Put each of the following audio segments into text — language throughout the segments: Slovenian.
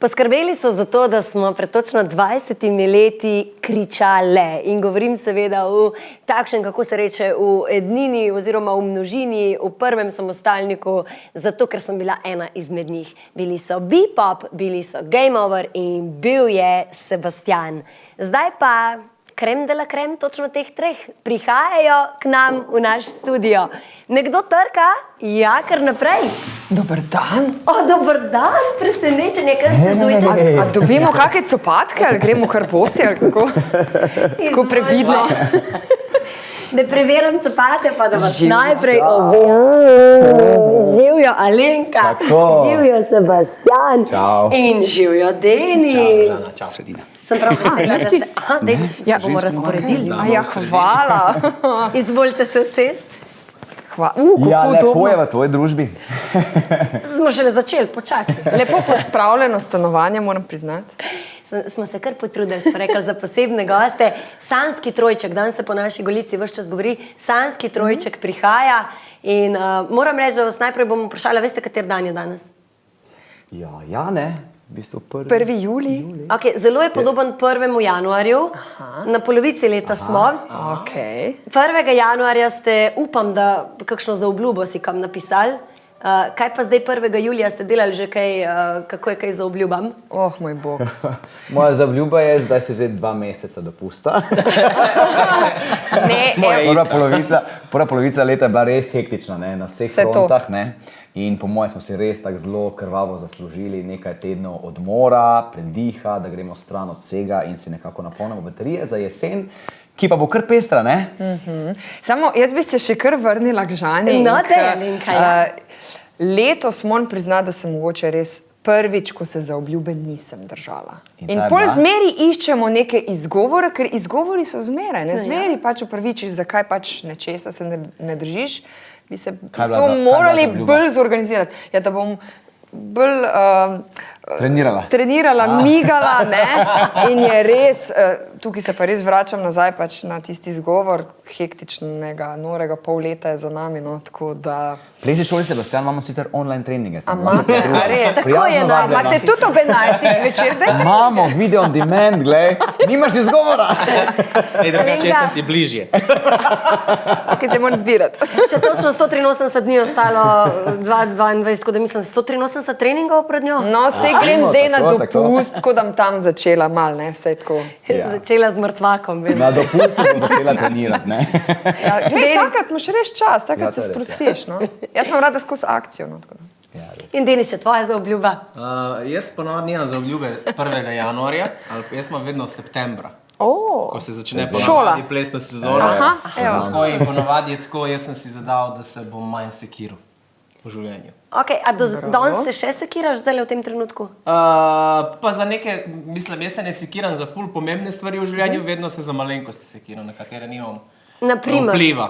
Poskrbeli so za to, da smo pred točno 20 leti kričale in govorim seveda v takšen, kako se reče, v ednini oziroma v množini, v prvem samostalniku, zato ker sem bila ena izmed njih. Bili so Bepop, bili so Game Over in bil je Sebastian. Zdaj pa krem de la krem, točno teh treh, prihajajo k nam v naš studio. Nekdo trka? Ja, kar naprej. Dober dan. O, dober dan, presenečenje, kar se zduje. A dobimo kakšne copatke ali gremo kar bosi ali kako? Tako previdno. Da preverim copate, pa da vas Živjo. najprej živjo Alenka, živjo Sebastian in živjo Denis. Čau, Sredina. Sem prav vesela, da ste... Aha, dej, se bomo razporedili. A ja, hvala. Izvolite se usesti. Ja, lepo je v tvoji družbi. Smo šele začeli, počakaj. Lepo pospravljeno stanovanje, moram priznati. Smo se kar potrudili, smo rekli za posebne goste. Sanski trojček, danes se po naši Golici ves čas govori, Sanski trojček prihaja in moram reči, da vas najprej bomo vprašali, veste, kater dan je danes? Ja, ne. V bistvu 1. julij. Okay, zelo je podoben 1. januarju, na polovici leta smo. Okay. 1. januarja ste, upam, da kakšno zaobljubo si kam napisali. Kaj pa zdaj 1. julija ste delali že kaj, kako je kaj zaobljubam? Oh, moj bog. Moja zaobljuba je, zdaj se že 2 meseca dopusta. Prva polovica leta je bila res hektična, ne, na vseh frontah. Ne. In po mojem smo si res tako zelo krvavo zaslužili nekaj tednov odmora, prediha, da gremo stran od vsega in si nekako napolnimo baterije za jesen, ki pa bo kar pestra, ne? Samo jaz bi se še kar vrnila k Žani. No, Alenka, ja. Letos moram priznati, da sem mogoče res prvič, ko se za obljube nisem držala. In ta je pol bila? zmeri iščemo neke izgovore, ker izgovori so zmeraj. Ne zmeri pač upravičiš, zakaj pač nečesa se ne držiš. Bi se morali bolj zorganizirati. Ja, da bom bolj trenirala, migala, ne? In je res, tukaj se pa res vračam nazaj pač na tisti izgovor hektičnega, norega pol leta je za nami, no, tako da... V prejšnji šoli Sebastian imamo sicer online treninge. Imate, res? Tako je, imate tudi ob 11. zvečer, dajte? Imamo video on demand, glej, nimaš izgovora. Drugače, jaz sem ti bližje. Tukaj se moram zbirati. Še točno 183 dni ostalo 2022, tako da mislim 183 treningov pred njo. No, vse grem zdaj na dopust, ko da tam začela mal, ne, vse tako. Začela z mrtvakom. Na dopustu bom začela trenirati, ne. Glej, takrat imaš res čas, takrat se sprostiš, no. Jaz imam rada skozi akcijo, no, tako da. In Denis, še tvoja zaobljuba? Jaz ponovno nimam za obljube 1. januarja, ali jaz imam vedno septembra. Ko se začne ponovadi plesna sezona. Tako in ponovadi je tako, jaz sem si zadal, da se bom manj sekiral v življenju. Ok, a danes se še sekiraš zdaj v tem trenutku? Pa za neke, mislim, jaz se ne sekiram za ful pomembne stvari v življenju, vedno se za malenkosti sekiram, na katere nimam vpliva.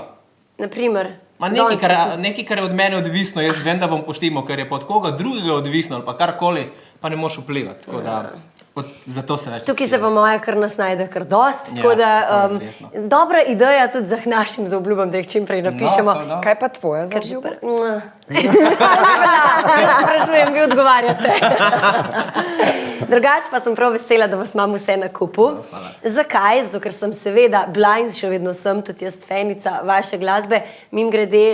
Naprimer? Nekaj, kar je od mene odvisno, jaz vem, da bom poštimal, ker je pod koga drugega odvisno ali pa karkoli, pa ne moš vplivati. Tako da, zato se več tukaj se pa moja kar nas najde kar dost, tako da dobra ideja tudi za našim zaobljubam, da jih čim prej napišemo. Kaj pa tvoja zaobljuba? Sprašujem, vi odgovarjate. Drugače pa sem prav vesela, da vas imam vse na kupu. Zakaj? Zato, ker sem seveda blind, še vedno sem, tudi jaz fenica vaše glasbe. Mimogrede,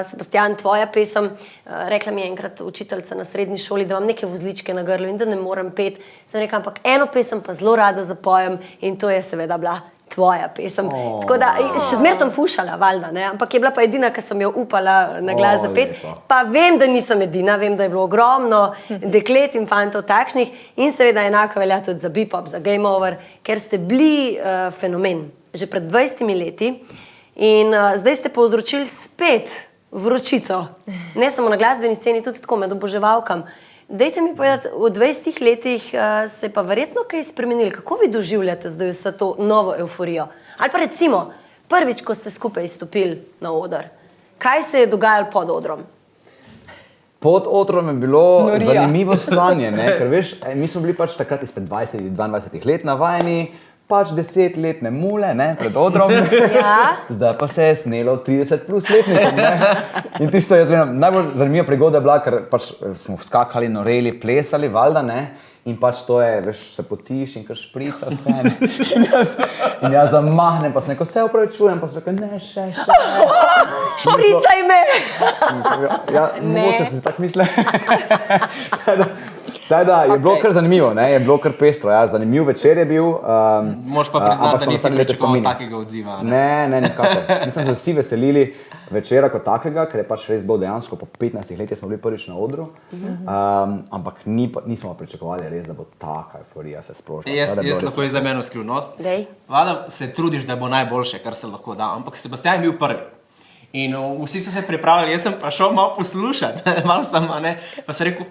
Sebastian, tvoja pesem, rekla mi je enkrat učiteljica na srednji šoli, da imam neke vozličke na grlu in da ne morem peti. Sem rekla, ampak eno pesem pa zelo rada zapojem in to je seveda bila tvoja pesem. Tako da, še zmer sem fušala, valjda, ne? Ampak je bila pa edina, ki sem jo upala na glas zapeti. Pa vem, da nisem edina, vem, da je bilo ogromno deklet in fantov takšnih in seveda enako velja tudi za Bepop, za Game Over, ker ste bili fenomen že pred 20 leti in zdaj ste povzročili spet vročico. Ne samo na glasbeni sceni, tudi tako med oboževalkam. Dajte mi povedati, v 20 letih se je pa verjetno kaj spremenili. Kako vi doživljate zdaj vse to novo euforijo? Ali pa recimo, prvič, ko ste skupaj izstopili na oder, kaj se je dogajalo pod odrom? Pod odrom je bilo zanimivo stanje, ne? Ker veš, mi smo bili pač takrat izpred 20-22 let navajeni, pač 10-letne mule, ne, pred odrom. Zdaj pa se je snelo 30+ letnikom, ne. In tisto jaz vem, najbolj zanimiva prigoda je bila, ker pač smo skakali, noreli, plesali, valjda, ne. in pač to je, veš, se potiš in kar šprica vse. In jaz zamahnem, pa se neko vse upravičujem, pa se rekel, ne, še. Špricaj me! Ja, mogoče si tako misle. Teda, je bilo kar zanimivo, ne? Je bilo kar pestro, ja. Zanimiv večer je bil. Moš pa priznati, da nisi pričakoval takega odziva. Ne, nikako. Mislim, da so vsi veselili večera kot takega, ker je pač res bilo dejansko, po 15 letih smo bili prvič na odru, ampak nismo pričakovali res, da bo taka euforija se sprožila. Jaz lahko izdam eno skrivnost. Vlada se trudiš, da bo najboljše, kar se lahko da, ampak Sebastian je bil prvi. In vsi so se pripravljali, jaz sem pa šel malo poslušati, malo sem, pa sem rekel,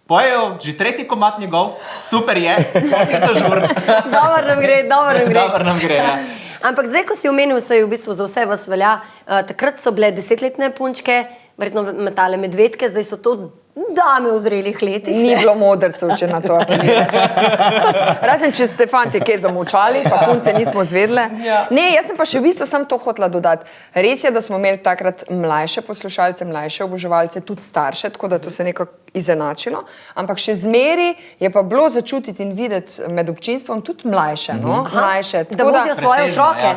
pojejo, že tretji komad njegov, super je, ti so žurni. Dobro nam gre, ja. Ampak zdaj, ko si omenil, se je v bistvu za vse vas velja, takrat so bile 10-letne punčke, verjetno metale medvedke, zdaj so to dame v zrelih letih. Ni bilo modrcev, če na to apeliraš. Razen, če ste fanti kaj zamolčali, pa punce nismo zvedle. Ne, jaz sem pa še v bistvu sam to hotela dodati. Res je, da smo imeli takrat mlajše poslušalce, mlajše oboževalce, tudi starše, tako da to se nekako izenačilo. Ampak še zmeri je pa bilo začutiti in videti med občinstvom tudi mlajše. Da vozijo svoje otroke.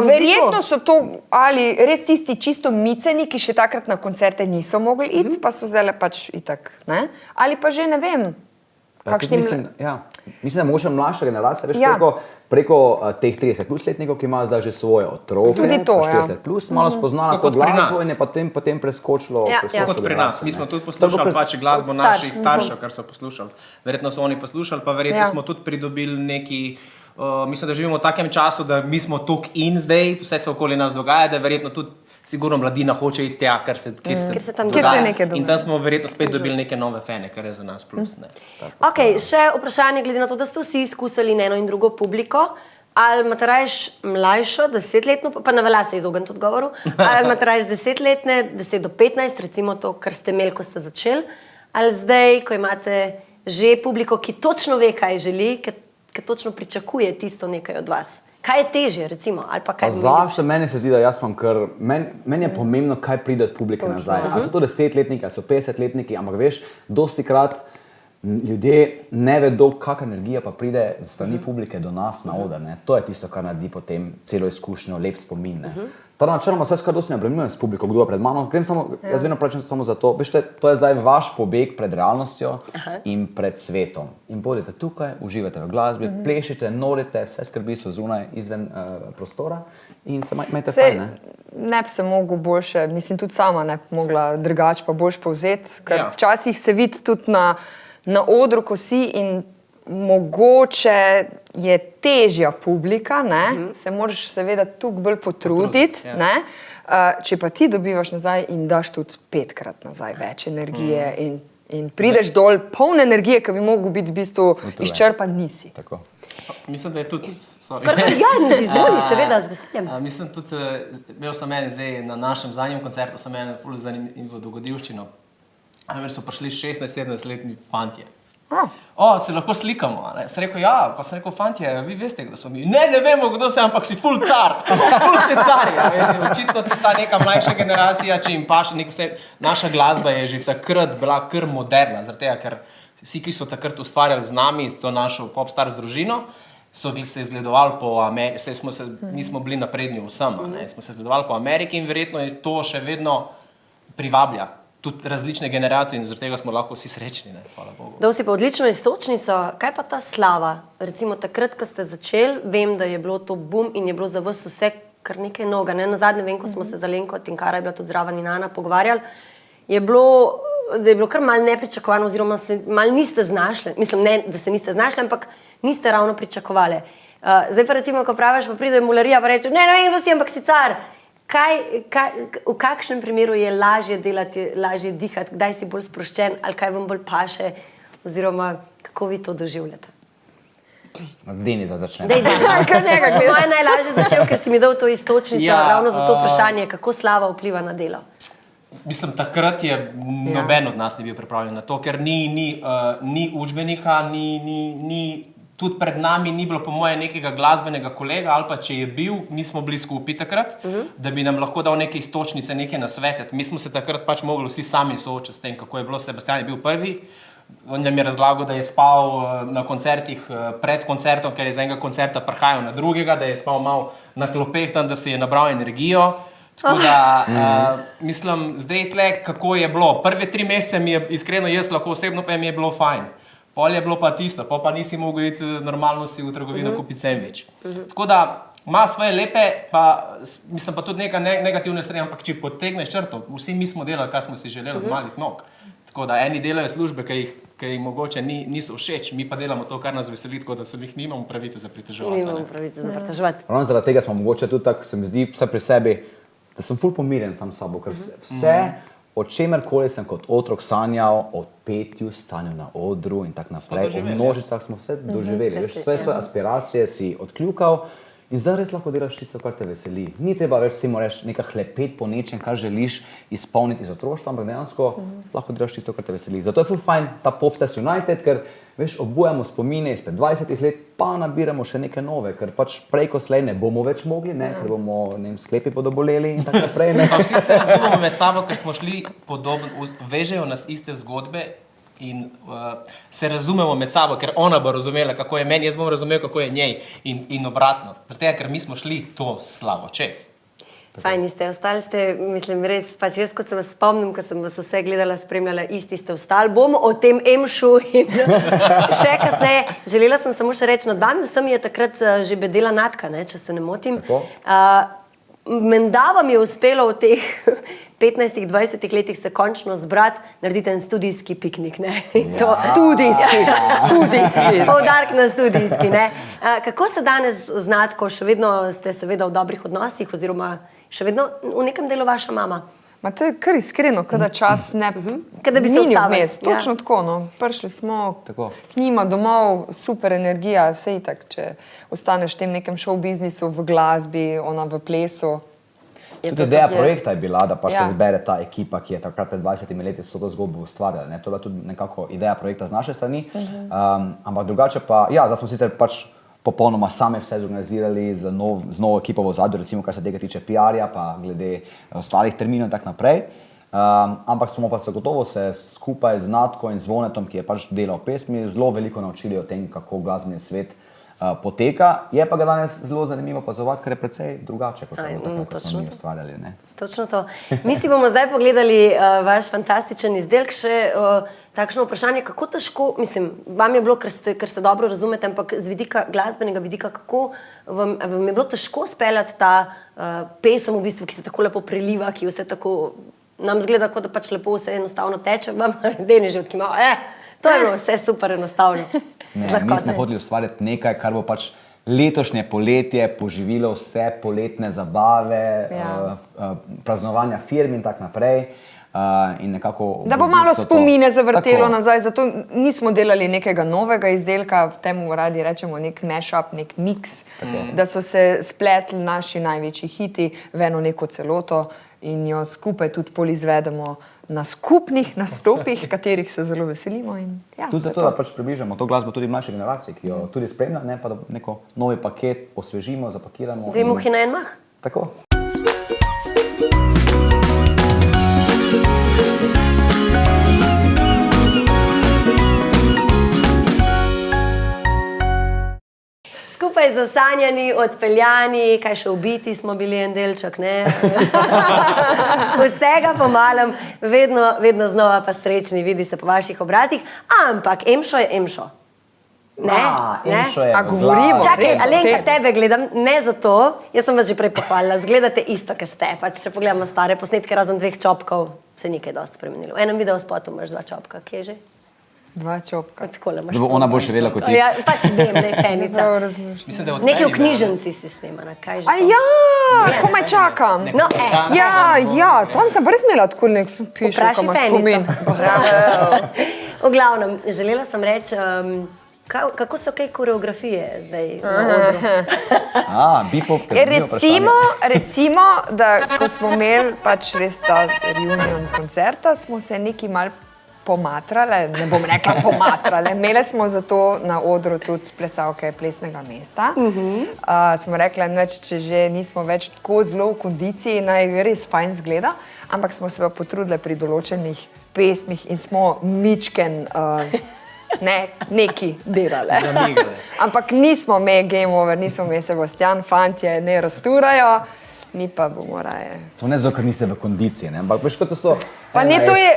Verjetno so to ali res tisti čisto miceni, ki še takrat na koncerte niso mogli iti, pa so zdaj pač itak, ne? Ali pa že ne vem. Mislim, da mogoče mlajša generacija, veš, preko teh 30 plus letnikov, ki imajo zdaj že svoje otroke, tudi to, 40 plus, malo spoznala to glasbo in je potem preskočilo. Kot pri nas. Mi smo tudi poslušali pač glasbo naših staršev, kar so poslušali. Verjetno so oni poslušali, pa verjetno smo tudi pridobili neki, mislim, da živimo v takem času, da mi smo tok in zdaj, vse se okoli nas dogaja, da verjetno tudi sigurno mladina hoče iti tja, kjer se tam dogaja. In tam smo verjetno spet dobili neke nove fene, kar je za nas plus. Ok, še vprašanje glede na to, da ste vsi izkusili eno in drugo publiko. Ali imate rajš mlajšo, 10-letno, pa ne velja se izogniti odgovoru, ali imate rajš 10-letne, 10 do 15, recimo to, kar ste imeli, ko ste začeli, ali zdaj, ko imate že publiko, ki točno ve, kaj želi, ki točno pričakuje tisto nekaj od vas. Kaj je težje, recimo? Zase meni se zdi, da jaz imam kar, meni je pomembno, kaj pride od publike nazaj. Ali so to 10-letniki, ali so 50-letniki, ampak veš, dostikrat ljudje ne vedo, kakšna energija pa pride z strani publike do nas na oder. To je tisto, kar naredi potem celo izkušnjo, lep spomin. Teda načeloma vse skrat dosti ne obremenjujem s publiko, kdo je pred mano. Jaz vedno pravim samo za to. Veš, to je zdaj vaš pobeg pred realnostjo in pred svetom. In bodite tukaj, uživate v glasbi, plešite, norite, vse skrbi so zunaj, izven prostora in se imejte fajn. Ne bi se mogel boljše, mislim tudi sama ne bi mogla drugače pa boljš povzeti, ker včasih se vidi tudi na odru, ko si in mogoče je težja publika, se moraš seveda tukaj bolj potruditi, če pa ti dobivaš nazaj in daš tudi 5-krat nazaj več energije in prideš dol poln energije, ki bi mogel biti v bistvu izčrpan, nisi. Mislim, da je tudi, seveda, z veseljem. Mislim tudi, imel sem zdaj na našem zadnjem koncertu, sem eno ful zanimivo dogodivščino. So prišli 16-17-letni fantje. Se lahko slikamo, sem rekel, pa sem rekel, fantje, vi veste, kdo smo mi? Ne vemo, kdo se, ampak si ful car, ful ste cari, očitno tudi ta neka mlajša generacija, če jim paše, naša glasba je že takrat bila kar moderna, zaradi tega, ker vsi, ki so takrat ustvarjali z nami, s to našo Popstars družino, so se zgledovali po Ameriki, mi smo bili napredni vsem, smo se zgledovali po Ameriki in verjetno je to še vedno privablja. Tudi različne generacije in zaradi tega smo lahko vsi srečni, hvala Bogu. Dal si pa odlično iztočnico, kaj pa ta slava? Recimo takrat, ko ste začeli, vem, da je bilo to bum in je bilo za vas vse kar nekaj noga. Na zadnje vem, ko smo se za Lenko Tinkara, je bila tudi zraven in Ana pogovarjali, da je bilo kar malo nepričakovano oziroma se malo niste znašli, mislim ne, da se niste znašli, ampak niste ravno pričakovali. Zdaj pa recimo, ko praviš, pa pride mularija pa reče, ne vem, kdo si, ampak si car. V kakšnem primeru je lažje delati, lažje dihati, kdaj si bolj sproščen ali kaj vam bolj paše oziroma kako vi to doživljate? Zdeni za začne. Moje najlažje začel, ker si mi dal to iztočnico ravno za to vprašanje, kako slava vpliva na delo. Mislim, takrat je noben od nas ni bil pripravljen na to, ker ni učbenika, tudi pred nami ni bilo po moje nekega glasbenega kolega ali pa če je bil, nismo bili skupaj takrat, da bi nam lahko dal neke iztočnice, neke nasvete. Mi smo se takrat pač mogli vsi sami soočiti s tem, kako je bilo. Sebastian je bil prvi, On nam je razlagal, da je spal na koncertih pred koncertom, ker je z enega koncerta prihajal na drugega, da je spal malo na klopeh tam, da si je nabral energijo. Tako da, mislim, zdaj tle, kako je bilo. Prve 3 mesece mi je, iskreno, jaz lahko osebno pa mi je bilo fajn. Pol je bilo pa tisto, pa nisi mogel iti normalno si v trgovino kupiti sendvič. Tako da, ima svoje lepe, pa mislim pa tudi nekaj negativne strani, ampak če potegneš črto, vsi mi smo delali, kar smo si želeli od malih nog. Tako da eni delajo službe, ki jih mogoče niso všeč, mi pa delamo to, kar nas veseli, tako da se jih nimamo pravice za priteževati. Nimamo pravice za priteževati. Ravno zaradi tega smo mogoče tudi tako, se mi zdi, vse pri sebi, da sem ful pomirjen sam s sabo, ker vse, o čemerkoli sem kot otrok sanjal, o petju, stanju na odru in tako naprej, o množicah smo vse doživeli. Veš, sve svoje aspiracije si odkljukal. In zdaj res lahko delaš tisto, kar te veseli. Ni treba več si moraš nekaj hlepeti po nečem, kar želiš izpolniti iz otroštva, ampak dejansko lahko delaš tisto, kar te veseli. Zato je ful fajn ta Popstars United, ker veš, obujamo spomine izpred 20 let, pa nabiramo še neke nove, ker pač prej ko slej ne bomo več mogli, ne, ker bomo, ne vem, sklepi bodo boleli in tako naprej. Pa vsi se razumemo med sabo, ker smo šli podobno, vežejo nas iste zgodbe. In se razumemo med sabo, ker ona bo razumela, kako je meni, jaz bom razumel, kako je njej in obratno. Zato, ker mi smo šli to slavo čez. Fajni ste, ostali ste, mislim, res, pač jaz, kot se vas spomnim, ko sem vas vse gledala, spremljala, isti ste ostali. Bomo o tem emšu in še kasneje. Želela sem samo še reči, nad vami vsem je takrat že bedela Natka, ne, če se ne motim. Menda vam je uspelo v teh 15-20 letih se končno zbrati, narediti en studijski piknik, ne? Studijski. Poudarek na studijski, ne? Kako se danes znati, ko še vedno ste seveda v dobrih odnosih oziroma še vedno v nekem delu vaša mama? Ma to je kar iskreno, kada čas ne Kada bi se mini ustavili. vmes. Točno tako, no. Prišli smo k njima domov, super energija, sej tak, če ostaneš v tem nekem show biznisu, v glasbi, ona v plesu. Tudi ideja projekta je bila, da pač se zbere ta ekipa, ki je takrat pred 20 leti to zgodbo ustvarjala. To je bila tudi nekako ideja projekta z naše strani. Ampak drugače pa, ja, zdaj smo sicer pač popolnoma sami vse zorganizirali z novo ekipo v ozadju, recimo kar se tega tiče PR-ja, pa glede ostalih terminov in tako naprej. Ampak smo pa zagotovo se skupaj z Natko in Zvonetom, ki je pač delal pesmi, zelo veliko naučili o tem, kako glasbeni svet poteka. Je pa ga danes zelo zanimivo opazovati, ker je precej drugače, kot smo mi ustvarjali. Točno to. Mi si bomo zdaj pogledali vaš fantastičen izdelek, še takšno vprašanje, kako težko, mislim, vam je bilo, ker se dobro razumete, ampak z vidika glasbenega vidika, kako vam je bilo težko speljati ta pesem, v bistvu, ki se tako lepo preliva, ki vse tako, nam zgleda, kot da pač lepo vse enostavno teče, vam Deni že odkima, to je bilo vse super enostavno. Ne, mi smo hoteli ustvarjati nekaj, kar bo pač letošnje poletje poživilo vse poletne zabave, praznovanja firm in tako naprej. In nekako da bo malo spomine zavrtelo nazaj, zato nismo delali nekega novega izdelka, temu radi rečemo nek mashup, nek mix, da so se spletli naši največji hiti v eno neko celoto in jo skupaj tudi polizvedemo na skupnih nastopih, katerih se zelo veselimo. Tudi zato, da pač približamo to glasbo tudi mlajši generaciji, ki jo tudi spremlja, ne pa da neko novi paket osvežimo, zapakiramo. Dve muhi na en mah? Tako. Skupaj zasanjani, odpeljani, kaj še ubiti smo bili en delček, ne? Vsega po malem, vedno znova pa srečni, vidi se po vaših obrazih, ampak Emšo je Emšo. Emšo je govorimo. Čakaj, Alenka, tebe gledam, ne zato, jaz sem vas že prej pohvalila, zgledate isto, kaj ste, pač če pogledamo stare posnetke, razen 2 čopkov, se ni kaj dosti spremenilo. V enem videospotu imaš 2 čopka, kje že? 2 čopka. Ona bo še vela kot ti. Ja, pač vem, ne, fenica. Nekaj v knjižnici si snimana, kaj že to? Komaj čakam. No, tam sem pa res imela tako nek pišel, ko imaš spomin. V glavnem, želela sem reči, kako so kaj koreografije zdaj na odru? Recimo, da ko smo imeli pač res ta reunion koncerta, smo se neki mal pomatrale, ne bom rekla pomatrale, imeli smo zato na odru tudi plesalke plesnega mesta. Smo rekli, če že nismo več tako zelo v kondiciji, naj res fajn zgleda, ampak smo se pa potrudili pri določenih pesmih in smo mičken neki delali. Ampak nismo me Game Over, nismo me Sebastian, fantje ne rasturajo, mi pa bomo raje. Samo ne zato, ker niste v kondiciji, ne? Ampak veš, kot to so... Pa ne, to je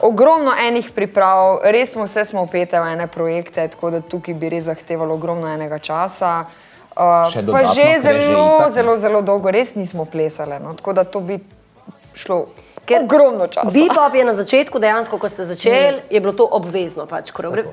ogromno enih priprav, res smo upete v ene projekte, tako da tukaj bi res zahtevalo ogromno enega časa. Pa že zelo dolgo res nismo plesali, no? Tako da to bi šlo ogromno časa. Bebop je na začetku, dejansko, ko ste začeli, je bilo to obvezno.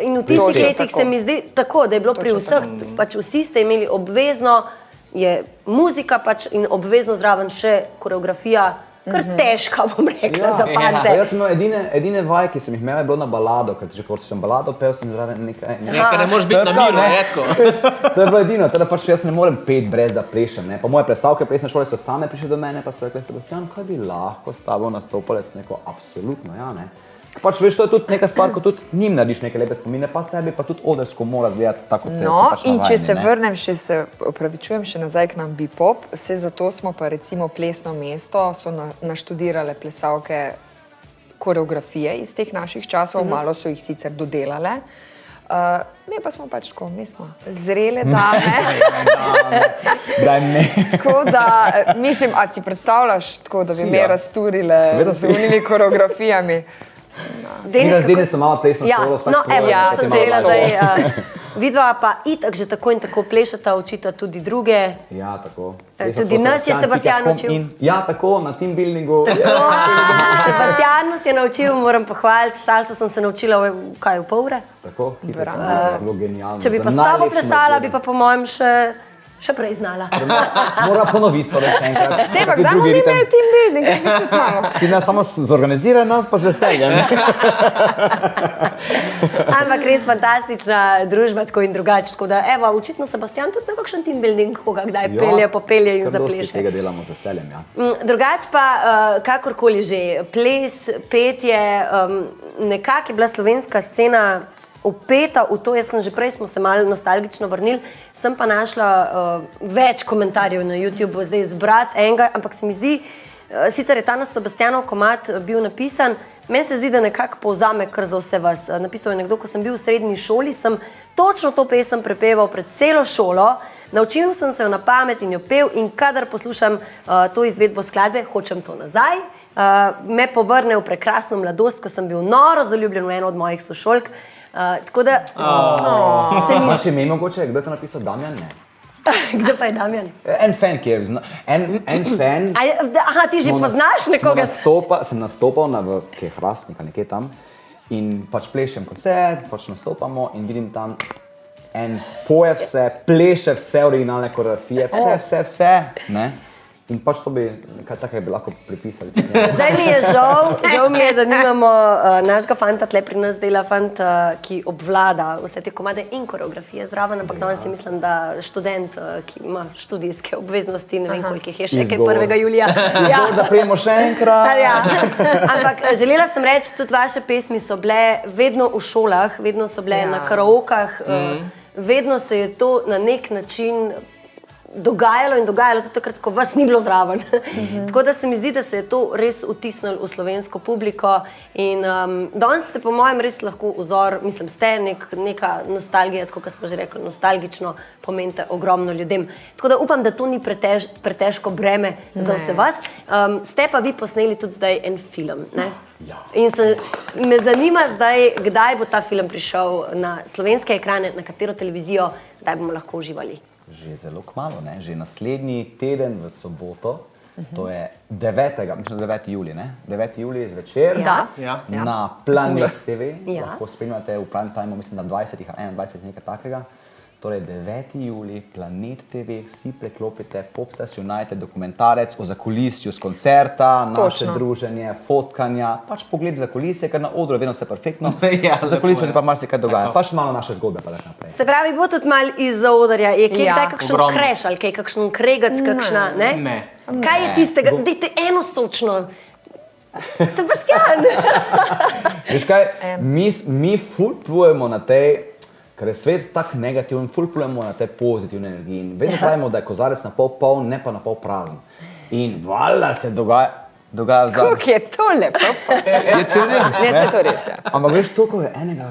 In v tistih letih se mi zdi tako, da je bilo pri vseh, vsi ste imeli obvezno, je muzika in obvezno zraven še koreografija, kar težka, bom rekla, za fante. Jaz sem imel edine vaje, ki sem jih imel, je bilo na balado, ker ko sem balado pel, sem zraven nekaj... Nekaj ne moreš biti na miru, redko. To je bilo edino, teda jaz ne morem peti brez da plešem, ne. Pa moje plesalke plesne šole so same prišli do mene, pa so rekli, Sebastian, kaj bi lahko s tabo nastopali, sem rekel, absolutno, ja, ne. Veš, to je tudi neka stvar, ko tudi njim narediš neke lepe spomine, pa sebi pa tudi odrsko mora zgledati tako, kot se navajeni. In če se vrnem, se opravičujem še nazaj k nam Bebop, zato smo pa recimo plesno mesto, so naštudirale plesalke koreografije iz teh naših časov, malo so jih sicer dodelale. Mi pa smo tako, mi smo zrele dame. Tako da, mislim, a si predstavljaš tako, da bi me razturile z unimi koreografijami? Zdaj so malo plesno šolo, vsak svoje. Ja, sem želela, da vidva pa itak že tako in tako plešata, učita tudi druge. Ja, tako. Tudi nas je Sebastian učil. Ja, tako, na team buildingu. Sebastian nas je naučil, moram pohvaliti, salso sem se naučila v pol ure. Tako, hitro sem bilo genialno. Če bi pa s tabo plesala, bi pa po mojem še prej znala. Mora ponoviti to še enkrat. Seba, kdaj bomo imeli team building? Ti nas samo zorganizira, nas pa z veseljem. Ampak res fantastična družba, tako in drugače. Tako da, evo, očitno Sebastian tudi na kakšen team building, koga kdaj popelje in zapleše. Dosti tega delamo z veseljem, ja. Drugače pa, kakorkoli že, ples, petje, nekako je bila slovenska scena upeta v to, jaz sem že prej, smo se malo nostalgično vrnili, sem pa našla več komentarjev na YouTube, zdaj izbrati enega, ampak se mi zdi, sicer je ta na Sebastianov komad bil napisan, meni se zdi, da nekako povzame kar za vse vas. Napisal je nekdo, ko sem bil v srednji šoli, sem točno to pesem prepeval pred celo šolo, naučil sem se jo na pamet in jo pel in kadar poslušam to izvedbo skladbe, hočem to nazaj, me povrne v prekrasno mladost, ko sem bil noro zaljubljen v eno od mojih sošolk. Tako da... Imaš ime mogoče, kdo je to napisal? Damjan? Ne. Kdo pa je Damjan? En fan, ki je... En fan... Aha, ti že poznaš nekoga? Sem nastopal v Hrastnika, nekje tam, in pač plešem koncert, pač nastopamo in vidim tam en poje vse, pleše vse originalne koreografije, vse, ne? In pač to bi, nekaj takega bi lahko pripisali. Zdaj mi je žal mi je, da nimamo našega fanta, tle pri nas dela fant, ki obvlada vse te komade in koreografije zraven, ampak danes si mislim, da študent, ki ima študijske obveznosti, ne vem koliko jih je še, kaj 1. julija. Da prijemo še enkrat. Ampak želela sem reči, tudi vaše pesmi so bile vedno v šolah, vedno so bile na karaokah, vedno se je to na nek način dogajalo tudi takrat, ko vas ni bilo zraven. Tako da se mi zdi, da se je to res vtisnilo v slovensko publiko in danes ste po mojem res lahko vzor, mislim, ste neka nostalgija, tako kot smo že rekli, nostalgično pomenite ogromno ljudem. Tako da upam, da to ni pretežko breme za vse vas. Ste pa vi posneli tudi zdaj en film, ne? In me zanima zdaj, kdaj bo ta film prišel na slovenske ekrane, na katero televizijo, kdaj bomo lahko uživali. Že zelo kmalu, ne? Že naslednji teden v soboto, to je 9. julij, ne? 9. julij zvečer na Planet TV, lahko spremljate v prime time, mislim na 20 ali 21, nekaj takega. Torej 9. julij, Planet TV, vsi preklopite Popstars United dokumentarec o zakulisju z koncerta, naše druženje, fotkanja, pač pogled za kulisje, ker na odru je vedno vse perfektno, za kulisje se pa marsikaj dogaja, pa še malo naše zgodbe pa tako naprej. Se pravi, bo tudi malo izza odrja, je kdaj kakšen kreš ali kaj, kakšen kregac, kakšna, ne? Ne. Kaj je tistega, dajte eno sočno, Sebastian! Veš kaj, mi ful plujemo na tej, ker je svet tak negativen, ful plujemo na tej pozitivne energiji in vedno pravimo, da je kozarec na pol poln, ne pa na pol prazen. In valjda se dogaja v zadnjem. Kako je to lepo? Je cel res, Ne, se to res, ja. Ampak veš, toliko je enega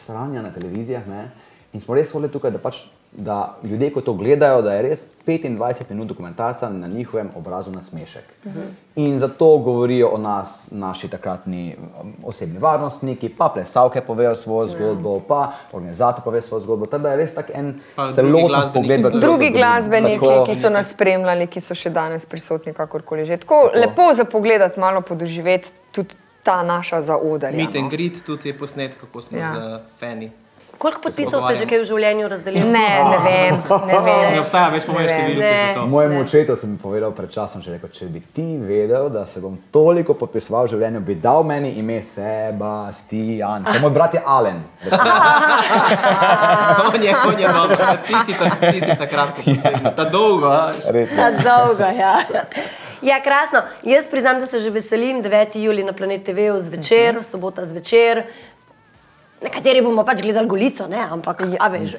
sranja na televizijah, ne? In smo res hodili tukaj, da ljudje, ko to gledajo, da je res 25 minut dokumentarca na njihovem obrazu nasmešek. In zato govorijo o nas naši takratni osebni varnostniki, pa plesalke povejo svojo zgodbo, pa organizator pove svojo zgodbo, tako da je res tak en celoten pogled. Drugi glasbeniki, ki so nas spremljali, ki so še danes prisotni, kakorkoli že. Tako lepo za pogledati, malo podoživeti tudi ta naša zaodarja. Meet and greet tudi je posnet, kako smo z fani. Koliko podpisov ste že kaj v življenju razdelili? Ne vem. Ne obstaja več pomeni številke za to. Mojemu očetu sem povedal pred časom, že rekel, če bi ti vedel, da se bom toliko podpisoval v življenju, bi dal meni ime Sebastian. To moj brat je Alen. On je dobro, ti si takrat, ta dolgo. Ta dolgo, ja. Ja, krasno. Jaz priznam, da se že veselim 9. julij na Planet TV zvečer, sobota zvečer. Nekateri bomo pač gledali Golico, ne, ampak a veš.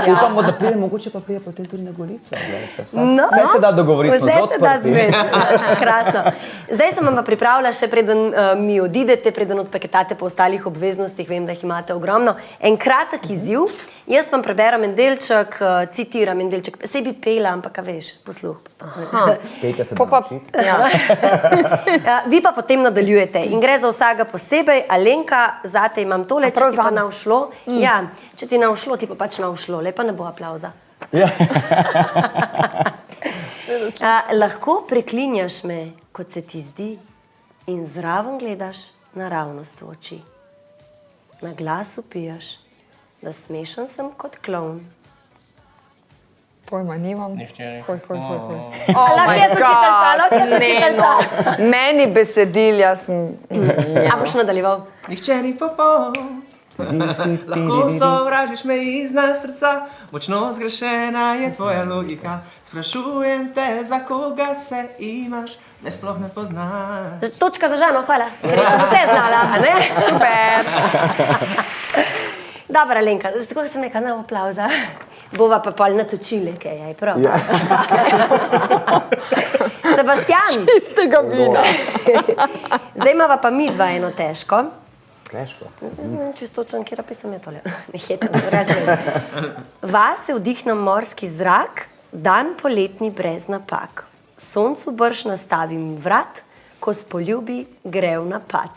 Upamo, da pride, mogoče pa pride potem tudi na Golico. Vse se da dogovoriti, smo zelo odprti. Krasno. Zdaj sem vam pripravila, še preden mi odidete, preden odpeketate po ostalih obveznostih, vem, da jih imate ogromno, en kratek izziv. Jaz vam preberem en delček, citiram en delček, sej bi pela, ampak a veš, posluh. Pejte se naučiti. Vi pa potem nadaljujete in gre za vsega posebej. Alenka, zate imam tole, če ti pa ne všlo. Ja, če ti ne všlo, ti pa pač ne všlo, lepa ne bo aplauza. Lahko preklinjaš me, kot se ti zdi, in zraven gledaš naravnost v oči. Na glas vpijaš, da smešen sem kot klovn. Pojma nimam. Meni besedil, jaz sem... A boš nadaljeval? Nihče ni popoln, lahko sovražiš me iz srca, močno zgrešena je tvoja logika. Sprašujem te, za koga se imaš, me sploh ne poznaš. Točka za Žano, hvala. Ker sem vse znala, a ne? Super. Dobro, Alenka, tako sem rekla, ne aplauza. Bova pa pol natočili, kaj je prav. Sebastian. Čistega vina. Zdaj imava pa mi dva eno težko. Težko? Čistočen, kjer pisam je tole. Ne hetem, rečem. Vase vdihnem morski zrak, dan poletni brez napak. Soncu brž nastavim vrat, ko spoljubi gre v napad.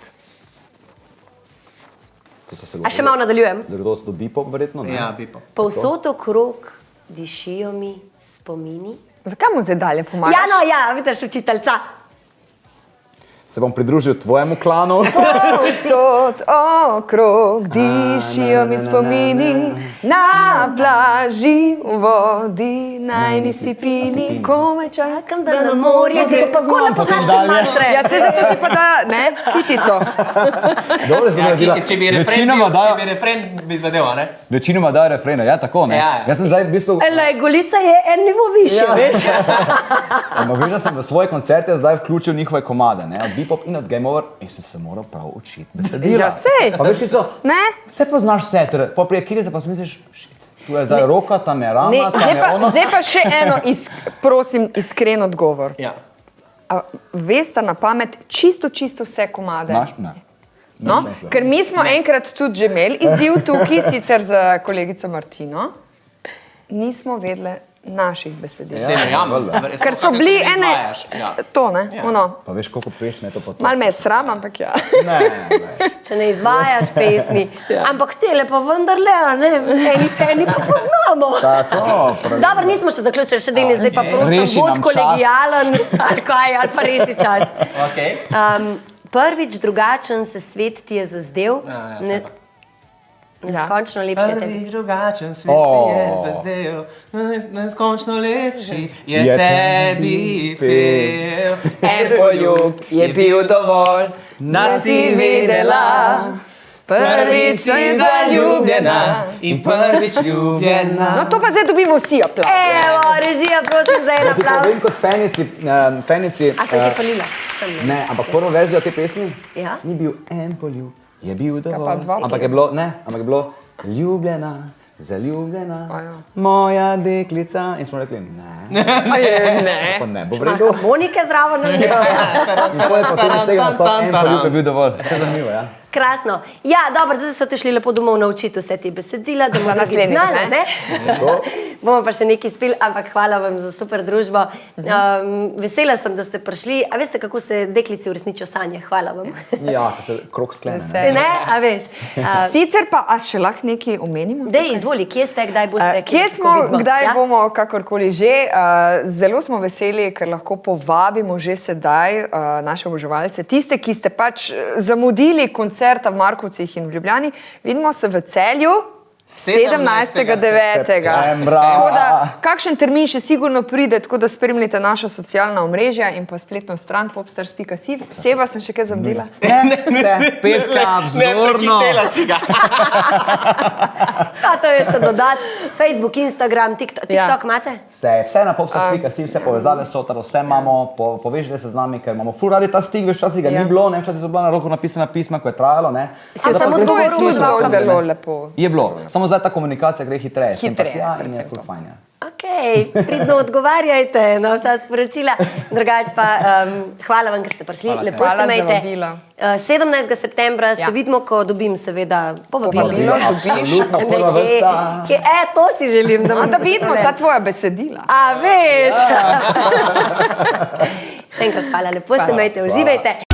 A še malo nadaljujem? Kdo se to bipop verjetno? Ja, bipop. Povsod okrog dišijo mi spomini. Zakaj mu zdaj dalje pomagaš? Ja, no, ja, vidiš učiteljca. Se bom pridružil tvojemu klanu. Povsod okrog dišijo mi spomini, na plaži v vodi, najni sipini, kome čakam, da na morje gre. Kako ne poznaš te mantre? Ja, se zato ti pa da, ne, kitico. Dobro, sem naredila. Če bi refren bi zadeva, ne? Večinoma dajo refrene, ja, tako, ne? Jaz sem zdaj v bistvu... Golica je en nivo više, veš? Ampak veš, da sem v svoje koncerte zdaj vključil njihove komade, ne? Bipop in od Game Over in sem se moral prav učiti besedila. Ja, sej. Pa veš, tisto, Ne? vse poznaš vse, pa prije kirice pa si misliš, tu je zdaj roka, tam je rama, Ne, tam je ono. zdaj pa še eno, prosim, iskren odgovor. Ja. A veste na pamet čisto vse komade? Znaš? Ne. No, ker mi smo enkrat tudi že imeli izziv tukaj, sicer z kolegico Martino, nismo vedeli naših besedil. Se verjamem. Ker so bili ene, to ne, ono. Pa veš, koliko pesmi je to potom. Mal me je sram, ampak ja. Ne. Če ne izvajaš pesmi. Ampak tele pa vendarle, a ne, eni pa poznamo. Tako, pravilno. Dobro, nismo še zaključili, še dejni zdaj pa prosim, Reši nam bod kolegijalen, ali pa reši čas. Okay. Prvič drugačen se svet ti je zazdel. Neskončno lepši je tebi. Prvi drugačen svet ti je zazdel, neskončno lepši je tebi pel. En poljub je bil dovolj, da si videla, prvič si zaljubljena in prvič ljubljena. No to pa zdaj dobimo vsi aplauz. Evo, režija, prosim za en aplauz. Vem kot fenici... A se ti je falila? sem. Ne, ampak prvo verzijo te pesmi Ja. ni bil en poljub, je bil pa dovolj. dva Ampak je bilo ljubljena, zaljubljena, ja. moja deklica. In smo rekli, ne. Pa ne, bo v redu. Harmonike zraven. In potem pa tudi iz tega nastop en poljub je bil dovolj. To je zanimivo, ja. Krasno. Ja, dobro, zdaj so te šli lepo domov naučiti vse te besedila, da bomo naslednjič, znali, ne? Bomo pa še nekaj spili, ampak hvala vam za super družbo. Vesela sem, da ste prišli. A veste, kako se deklici uresničijo sanje? Hvala vam. Ja, ko se krog sklene. Ne, a veš. Sicer pa, a še lahko nekaj omenimo? Dej, izvoli, kje ste, kdaj boste? Kje smo, kdaj ja? bomo, kakorkoli že. Zelo smo veseli, ker lahko povabimo že sedaj naše oboževalce, tiste, ki ste pač zamudili koncerta v Markovcih in v Ljubljani. Vidimo se v Celju 17.9. Tako da kakšen termin še sigurno pride, tako da spremljite naša socialna omrežja in pa spletno stran popstars.si. Seba, sem še kaj zamudila? Ne, petka, vzorno. si ga. To je še dodati. Facebook, Instagram, TikTok imate? Vse na popstars.si, vse povezave so, vse imamo, povežite se z nami, ker imamo ful radi ta stik, včasih ga ni bilo, včasih so bila na roko napisana pisma, ko je trajalo. Samo to je tudi zelo lepo. Je bilo. Samo zdaj ta komunikacija gre hitreje. In je ful fajn. Ok, pridno odgovarjajte na vsa sporočila. Drugače pa hvala vam, ker ste prišli. Lepo se imejte. 17. septembra se vidimo, ko dobim seveda povabilo. Dobiš. To si želim, da vidimo ta tvoja besedila. A veš. Še enkrat hvala, lepo se imejte, uživajte.